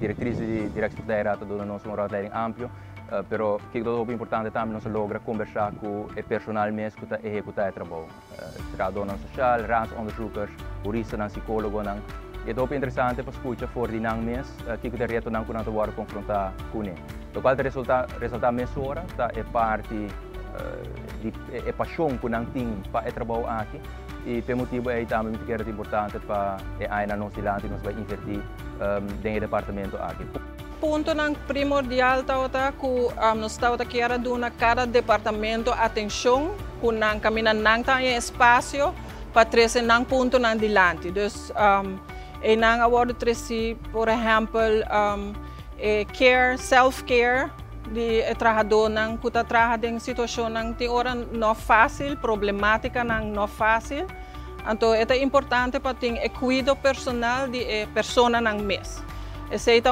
diretrizes de direção da Errata do nosso rodleiding amplo, pero que é muito importante também nós logra conversar com o personal mesmo que está executar o trabalho. Será dona social, raadsonderzoekers, juristas, psicólogos. É muito interessante para escutar fora de nang mês que o reto não kunna vara confrontar com ele. O qual resulta mesmo ora é parte de paixão que nang tem para o trabalho aqui. E pelo motivo é também muito importante para a nossa land nós vai investir dentro do departamento aqui. Ponto nang primordial tauta ku nos tauta quer dar cada departamento atenção ku nang kami nang tanya espaço para trazer nang ponto nang dilante. Dus e nang award tresi, por exemplo, care, self-care de trabalhador nang kuta trabalha em situação nang ti ora não fácil, problemática nang não fácil. Então é importante para ter cuidado personal de persona nang mês. Esse é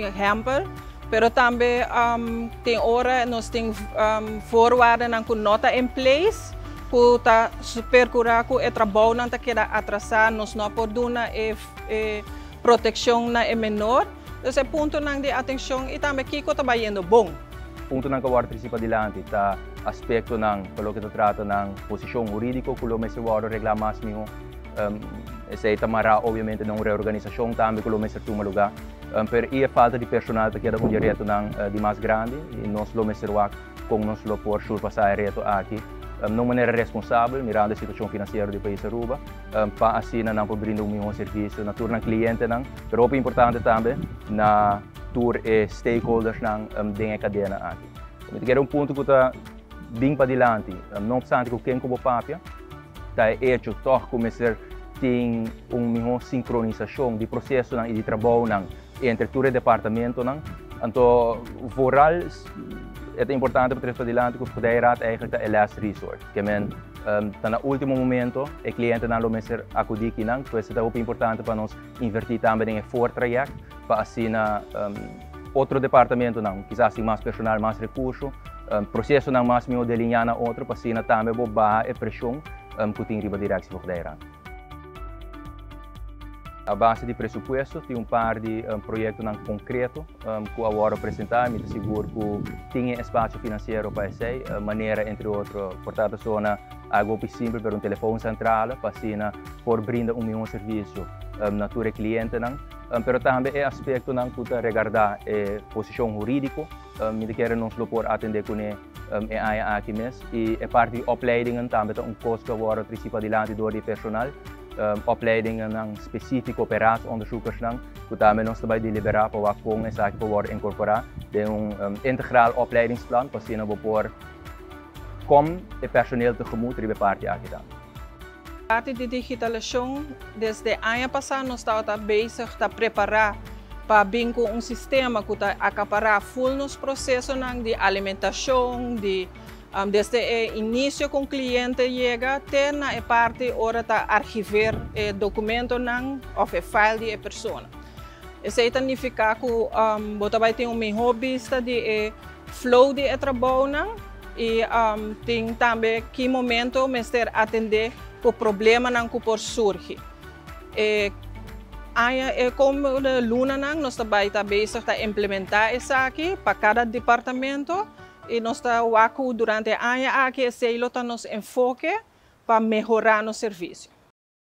exemplo, pero também tem hora nós tem forward nang ku nota em place, ku ta supercurar ku trabalho nang ta queda atrasar, nós não poduna proteção na menor. Esse ponto nang de atenção e também kiko ta bayendo bom. Ponto nang kawar principal dilante ta aspecto nang pelo que trata nang posição jurídico que o mestre waro regla mais minho esse tamara obviamente não reorganização também que o mestre toma lugar per e falta de personal que é um direto nang de mais grande e nós lo mestre wak com nós lo por surpassar reto aqui não maneira responsável mirando a situação financeira do país Aruba para assim não por brindar um serviço na turna cliente nang pero é importante também na tour e stakeholders nang dentro da cadeia aqui. Então é ponto que está bem para dilante, não obstante que quem como papia está hecho toch começar tem uma sincronização de processo e de trabalho entre todo o departamento então vooral é importante para trazer dilante que o poder eigenlijk é last resort que está no último momento o cliente não começar a acudir aqui então isso é muito importante para nós investir também em for traject para assim outro departamento quizás mais personal mais recursos processo não mais meu delinear na outro para assim também bobar a pressão que tem riba direção da Errata. A base de pressuposto tem par de projetos concretos que eu vou apresentar, me seguro que tem espaço financeiro para isso, maneira entre outros, portanto, zona algo simples para telefone central, para assim por brindar melhor serviço na tua cliente, mas também é aspecto que regardar a posição jurídica, me quer não só por atender com a aqui mesmo e a parte de opleidingen também tem custo que agora principal dilante do personal opleidingen específico para raadsonderzoekers que também nós também deliberar para com essa que pode incorporar de integral opleidingsplan para assim não por como o personeel tegemoet ribe parte aqui também. A parte de digitalização, desde o ano passado nós estamos bezig a preparar para vir com sistema que está acaparar full nos processos de alimentação, desde o início com o cliente chega até na parte hora está arquivar o documento ou o file de pessoa. Isso significa que você vai ter melhor vista de flow de trabalho e tem também que momento mestre atender o problema que por surgir. Como a Luna, nós também estamos bezig a implementar isso aqui para cada departamento e nós estamos durante o ano aqui, esse nos enfoque para melhorar o serviço.